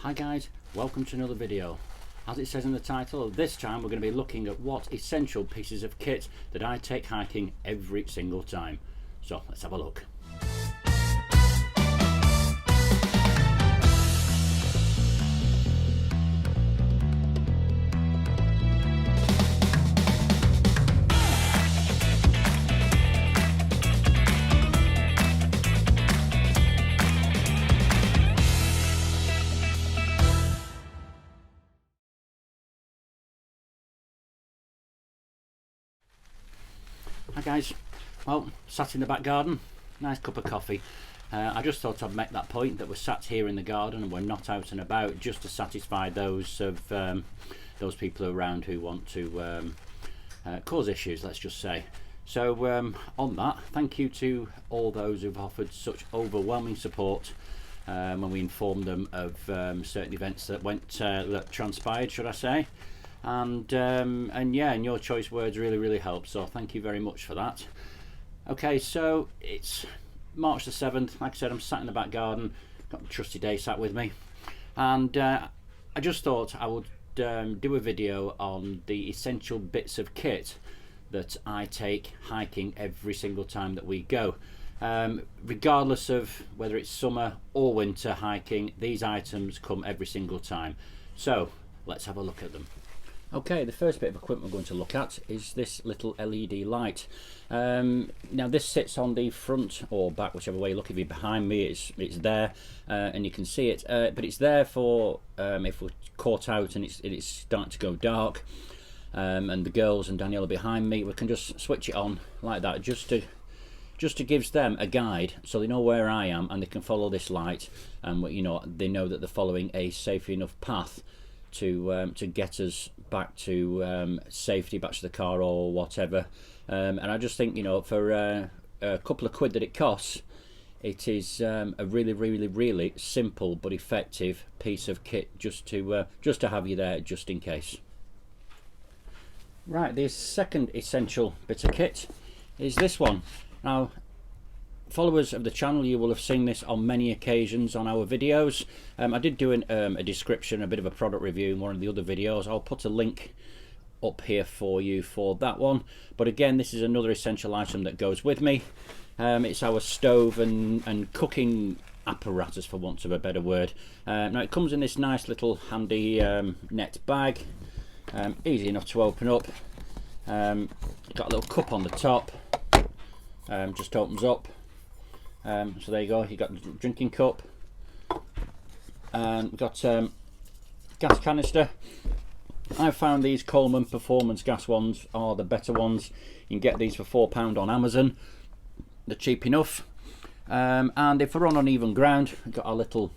Hi guys, welcome to another video. As it says in the title, this time we're going to be looking at what essential pieces of kit that I take hiking every single time. So let's have a look. Hi guys, well, sat in the back garden, nice cup of coffee. I just thought I'd make that point that we're sat here in the garden and we're not out and about, just to satisfy those people around who want to cause issues, let's just say. So on that, thank you to all those who've offered such overwhelming support when we informed them of certain events that transpired, should I say. And yeah, and your choice words really help, so thank you very much for that. Okay, so it's March the 7th. Like I said, I'm sat in the back garden, got the trusty day sat with me, and I just thought I would do a video on the essential bits of kit that I take hiking every single time that we go. Regardless of whether it's summer or winter hiking, these items come every single time. So let's have a look at them. Okay, the first bit of equipment we're going to look at is this little LED light. Now this sits on the front or back, whichever way you look. If you're behind me, it's there, and you can see it. But it's there for if we're caught out and it's starting to go dark, and the girls and Danielle are behind me, we can just switch it on like that, just to gives them a guide, so they know where I am and they can follow this light, and you know, they know that they're following a safe enough path to get us back to safety, back to the car or whatever. And I just think, you know, for a couple of quid that it costs, it is a really simple but effective piece of kit just to have you there just in case. Right, the second essential bit of kit is this one. Now, followers of the channel, you will have seen this on many occasions on our videos. I did do a description, a bit of a product review in one of the other videos. I'll put a link up here for you for that one. But again, this is another essential item that goes with me. It's our stove and cooking apparatus, for want of a better word. Now it comes in this nice little handy net bag, easy enough to open up. Got a little cup on the top, just opens up. So there you go, you've got the drinking cup, and we've got gas canister. I found these Coleman Performance gas ones are the better ones. You can get these for £4 on Amazon, they're cheap enough. And if we're on uneven ground, we've got our little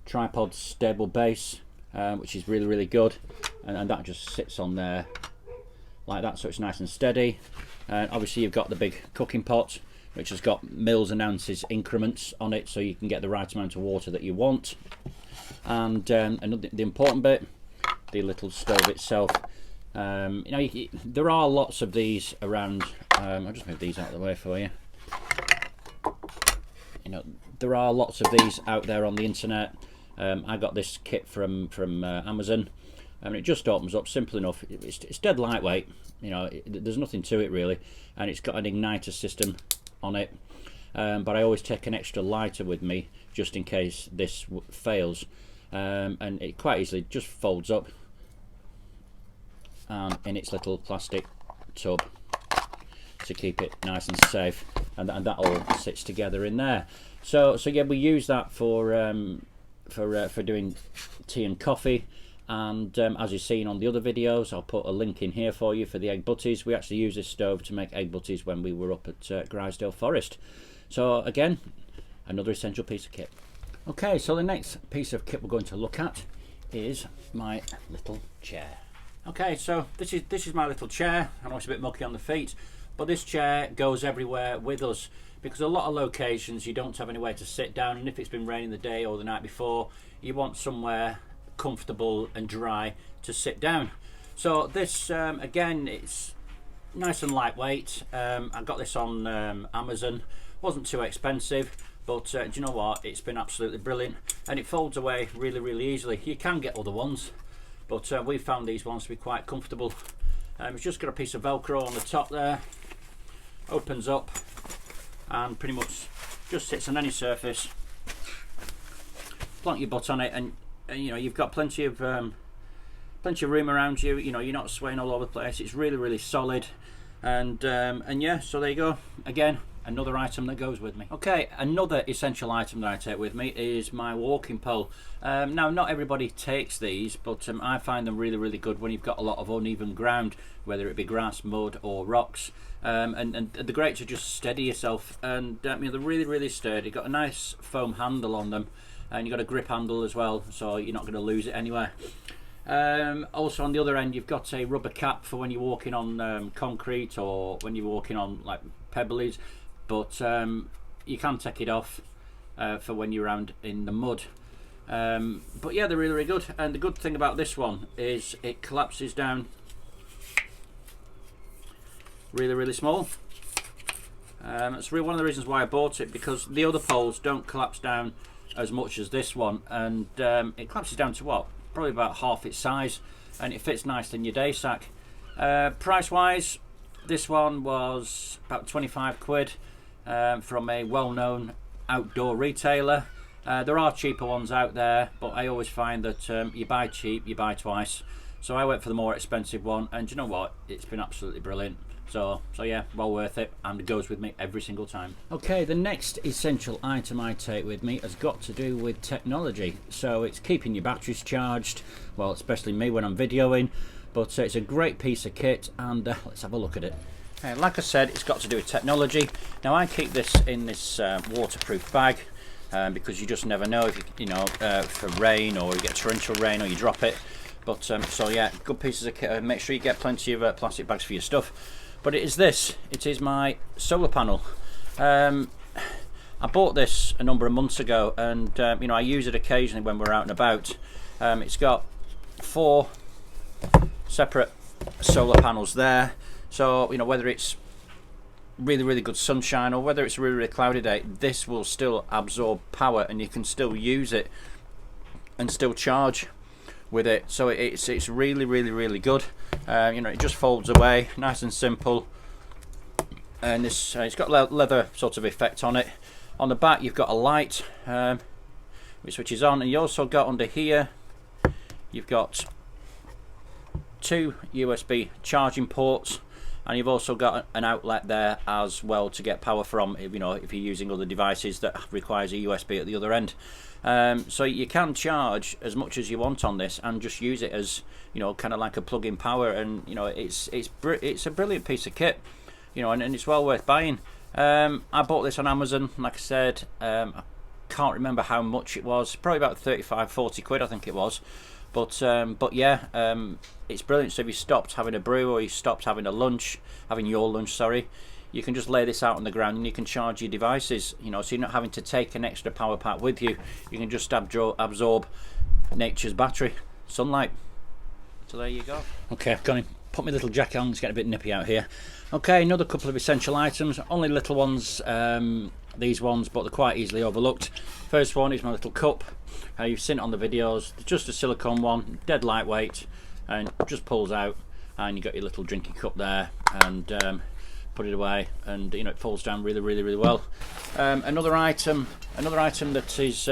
tripod stable base, which is really good, and that just sits on there like that, so it's nice and steady. Obviously you've got the big cooking pot, which has got mils and ounces increments on it, so you can get the right amount of water that you want. And the important bit, the little stove itself. You know, there are lots of these around. I'll just move these out of the way for you. You know, there are lots of these out there on the internet. I got this kit from Amazon, and it just opens up, simple enough. It's dead lightweight. You know, there's nothing to it really, and it's got an igniter system on it, but I always take an extra lighter with me just in case this fails, and it quite easily just folds up in its little plastic tub to keep it nice and safe, and that all sits together in there. So yeah, we use that for doing tea and coffee. And as you've seen on the other videos, I'll put a link in here for you for the egg butties. We actually used this stove to make egg butties when we were up at Grisdale Forest. So again, another essential piece of kit. Okay, so the next piece of kit we're going to look at is my little chair. Okay, so this is my little chair. I know it's a bit mucky on the feet, but this chair goes everywhere with us, because a lot of locations you don't have anywhere to sit down, and if it's been raining the day or the night before, you want somewhere comfortable and dry to sit down. So this again, it's nice and lightweight. I got this on Amazon, wasn't too expensive, but do you know what, it's been absolutely brilliant, and it folds away really easily. You can get other ones, but we found these ones to be quite comfortable. It's just got a piece of Velcro on the top there, opens up and pretty much just sits on any surface. Plonk your butt on it, and you know, you've got plenty of room around you. You know, you're not swaying all over the place. It's really solid, and yeah, so there you go. Again, another item that goes with me. Okay, another essential item that I take with me is my walking pole. Now, not everybody takes these, but I find them really good when you've got a lot of uneven ground, whether it be grass, mud or rocks, and they're great to just steady yourself. And you know, they're really sturdy. Got a nice foam handle on them, and you've got a grip handle as well, so you're not going to lose it anywhere. Also on the other end, you've got a rubber cap for when you're walking on concrete or when you're walking on like pebbles, but you can take it off for when you're around in the mud. But yeah, they're really good, and the good thing about this one is it collapses down really small. That's really one of the reasons why I bought it, because the other poles don't collapse down as much as this one, and it collapses down to what, probably about half its size, and it fits nicely in your day sack. Price wise, this one was about 25 quid from a well-known outdoor retailer. There are cheaper ones out there, but I always find that you buy cheap, you buy twice. So I went for the more expensive one, and you know what, it's been absolutely brilliant. So yeah, well worth it, and it goes with me every single time. Okay, the next essential item I take with me has got to do with technology. So it's keeping your batteries charged, well, especially me when I'm videoing, but it's a great piece of kit, and let's have a look at it. Like I said, it's got to do with technology. Now, I keep this in this waterproof bag, because you just never know if you know, for rain, or you get torrential rain, or you drop it. But so yeah, good pieces of kit. Make sure you get plenty of plastic bags for your stuff. But it is this. It is my solar panel. I bought this a number of months ago, and you know, I use it occasionally when we're out and about. It's got 4 separate solar panels there, so you know, whether it's really good sunshine or whether it's a really cloudy day, this will still absorb power, and you can still use it and still charge with it. So it's really good. You know, it just folds away, nice and simple, and this it's got leather sort of effect on it. On the back, you've got a light which switches on, and you also got under here, you've got 2 USB charging ports, and you've also got an outlet there as well to get power from, you know, if you're using other devices that requires a USB at the other end. So you can charge as much as you want on this and just use it as, you know, kind of like a plug-in power, and you know, it's a brilliant piece of kit, you know, and it's well worth buying. I bought this on Amazon, like I said. I can't remember how much it was, probably about 35-40 quid I think it was. But yeah, it's brilliant. So if you stopped having a brew, or you stopped having your lunch, sorry, you can just lay this out on the ground and you can charge your devices, you know, so you're not having to take an extra power pack with you. You can just absorb nature's battery, sunlight. So there you go. Okay, I've gone and put my little jacket on. It's getting a bit nippy out here. Okay, another couple of essential items, only little ones, these ones, but they're quite easily overlooked. First one is my little cup. You've seen it on the videos. It's just a silicone one, dead lightweight, and just pulls out, and you got your little drinking cup there, and put it away, and you know, it falls down really well. Another item that is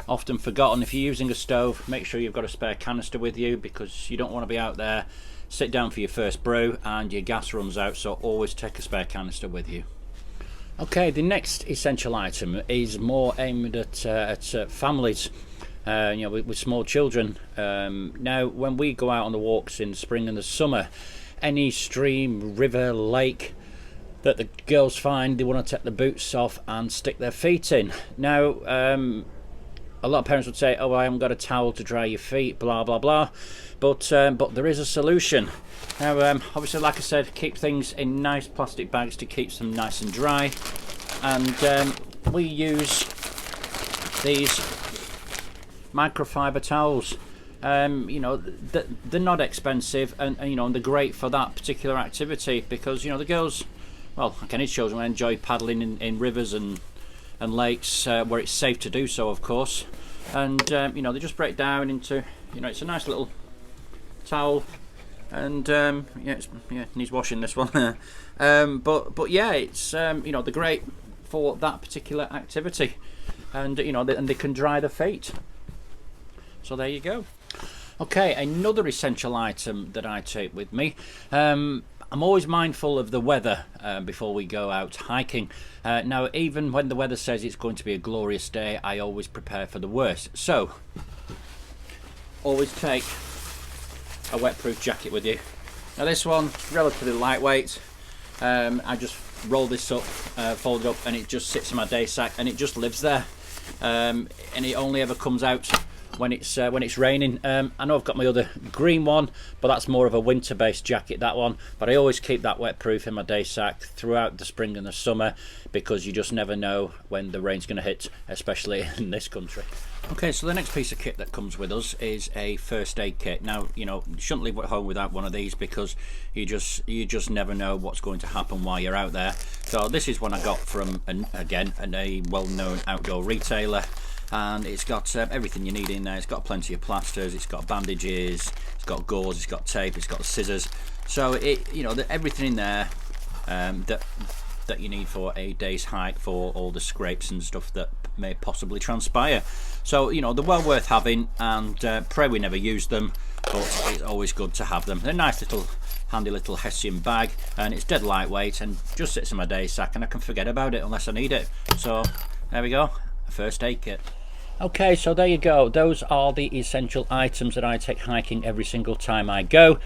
often forgotten: if you're using a stove, make sure you've got a spare canister with you, because you don't want to be out there, sit down for your first brew, and your gas runs out. So always take a spare canister with you. Okay, the next essential item is more aimed at families, you know, with small children. Now, when we go out on the walks in the spring and the summer, any stream, river, lake that the girls find, they want to take the boots off and stick their feet in. Now, a lot of parents would say, "Oh, I haven't got a towel to dry your feet," blah blah blah. But there is a solution. Now, obviously, like I said, keep things in nice plastic bags to keep them nice and dry. And we use these microfiber towels. You know, they're not expensive, and you know, they're great for that particular activity, because you know, the girls, well, like any children, enjoy paddling in rivers and and lakes where it's safe to do so, of course. And you know, they just break down into, you know, it's a nice little towel, and yeah, needs washing, this one. But yeah, it's you know, they're great for that particular activity, and you know, and they can dry the feet. So there you go. Okay, another essential item that I take with me. I'm always mindful of the weather before we go out hiking. Now, even when the weather says it's going to be a glorious day, I always prepare for the worst. So, always take a wetproof jacket with you. Now, this one, relatively lightweight. I just roll this up, fold it up, and it just sits in my day sack, and it just lives there. And it only ever comes out when it's raining. I know I've got my other green one, but that's more of a winter-based jacket, that one. But I always keep that wetproof in my day sack throughout the spring and the summer, because you just never know when the rain's going to hit, especially in this country. Okay, so the next piece of kit that comes with us is a first aid kit. Now, you know, you shouldn't leave at home without one of these, because you just never know what's going to happen while you're out there. So this is one I got from a well-known outdoor retailer. And it's got everything you need in there. It's got plenty of plasters, it's got bandages, it's got gauze, it's got tape, it's got scissors. So it, you know, everything in there that you need for a day's hike, for all the scrapes and stuff that may possibly transpire. So, you know, they're well worth having, and pray we never use them, but it's always good to have them. They're a nice little, handy little Hessian bag, and it's dead lightweight and just sits in my day sack, and I can forget about it unless I need it. So there we go, a first aid kit. Okay, so there you go. Those are the essential items that I take hiking every single time I go.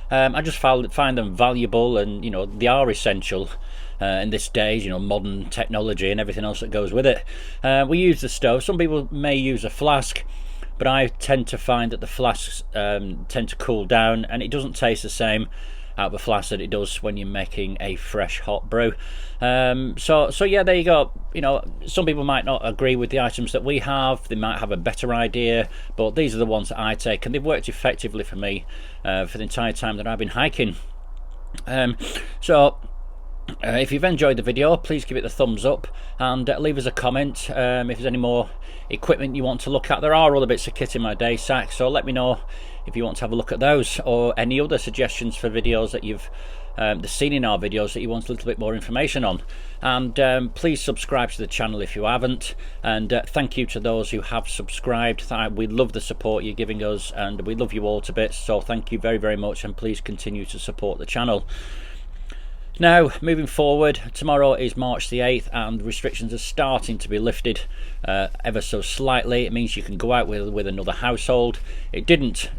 I just find them valuable, and you know, they are essential in this days, you know, modern technology and everything else that goes with it. We use the stove. Some people may use a flask, but I tend to find that the flasks tend to cool down, and it doesn't taste the same out of a flask that it does when you're making a fresh hot brew. So yeah, there you go. You know, some people might not agree with the items that we have, they might have a better idea, but these are the ones that I take, and they've worked effectively for me for the entire time that I've been hiking. If you've enjoyed the video, please give it the thumbs up, and leave us a comment if there's any more equipment you want to look at. There are other bits of kit in my day sack, so let me know if you want to have a look at those, or any other suggestions for videos that you've seen in our videos that you want a little bit more information on. And please subscribe to the channel if you haven't, and thank you to those who have subscribed. We love the support you're giving us, and we love you all to bits, so thank you very, very much, and please continue to support the channel. Now, moving forward, tomorrow is March the 8th, and restrictions are starting to be lifted ever so slightly. It means you can go out with another household. It didn't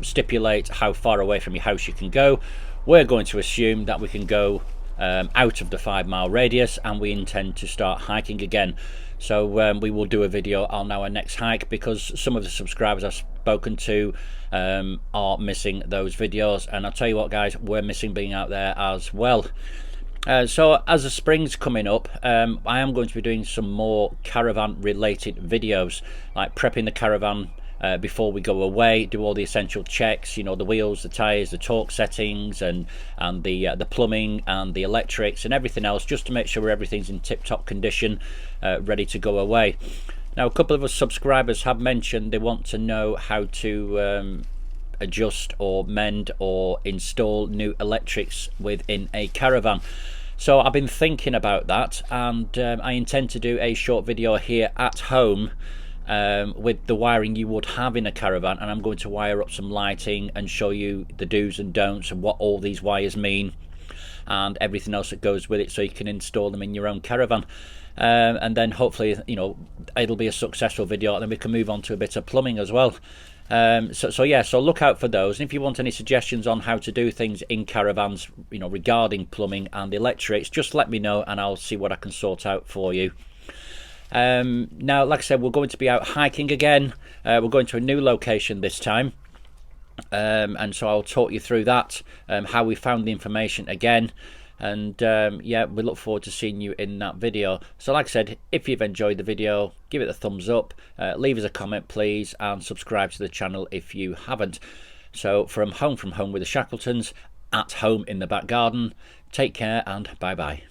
stipulate how far away from your house you can go. We're going to assume that we can go out of the 5-mile radius, and we intend to start hiking again. So we will do a video on our next hike, because some of the subscribers I've spoken to are missing those videos, and I'll tell you what, guys, we're missing being out there as well. So as the spring's coming up, I am going to be doing some more caravan related videos, like prepping the caravan before we go away, do all the essential checks, you know, the wheels, the tires, the torque settings, and the plumbing and the electrics and everything else, just to make sure everything's in tip-top condition, ready to go away. Now, a couple of us subscribers have mentioned they want to know how to adjust or mend or install new electrics within a caravan. So I've been thinking about that, and I intend to do a short video here at home with the wiring you would have in a caravan, and I'm going to wire up some lighting and show you the do's and don'ts and what all these wires mean and everything else that goes with it, so you can install them in your own caravan. And then hopefully, you know, it'll be a successful video, and then we can move on to a bit of plumbing as well. So look out for those, and if you want any suggestions on how to do things in caravans, you know, regarding plumbing and electrics, just let me know and I'll see what I can sort out for you. Now, like I said, we're going to be out hiking again. We're going to a new location this time, and so I'll talk you through that, how we found the information again. And yeah, we look forward to seeing you in that video. So like I said, if you've enjoyed the video, give it a thumbs up, leave us a comment please, and subscribe to the channel if you haven't. So from home with the Shackletons, at home in the back garden, take care and bye bye.